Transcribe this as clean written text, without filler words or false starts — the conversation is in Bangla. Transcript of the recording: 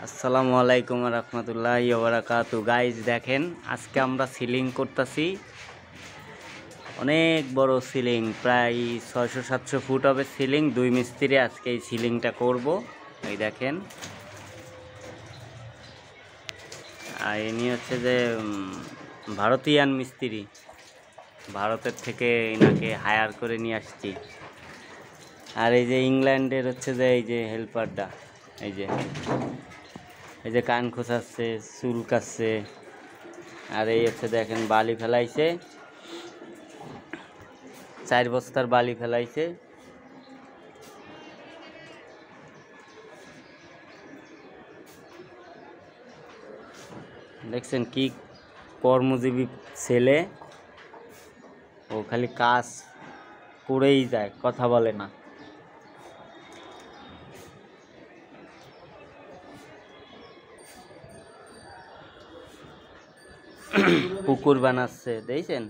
আসসালামু আলাইকুম রহমতুল্লাহি ওয়া বারাকাতু। গাইজ দেখেন, আজকে আমরা সিলিং করতেছি। অনেক বড় সিলিং, প্রায় 600-700 ফুট হবে সিলিং। দুই মিস্ত্রি আজকে এই সিলিংটা করব। এই দেখেন, আর ইনি হচ্ছে যে ভারতীয়ান মিস্ত্রি, ভারতের থেকে এনাকে হায়ার করে নিয়ে আসছি। আর এই যে ইংল্যান্ডের হচ্ছে যে এই যে হেল্পারটা, এই যে কান খোঁচাচ্ছে, চুল কাটছে। আর এই হচ্ছে দেখেন বালি ফেলাইছে, 4 বস্তার বালি ফেলাইছে। দেখছেন কি কর্মজীবী ছেলে, ও খালি কাজ করেই যায়, কথা বলে না। পুকুর বানাচ্ছে, দেখছেন।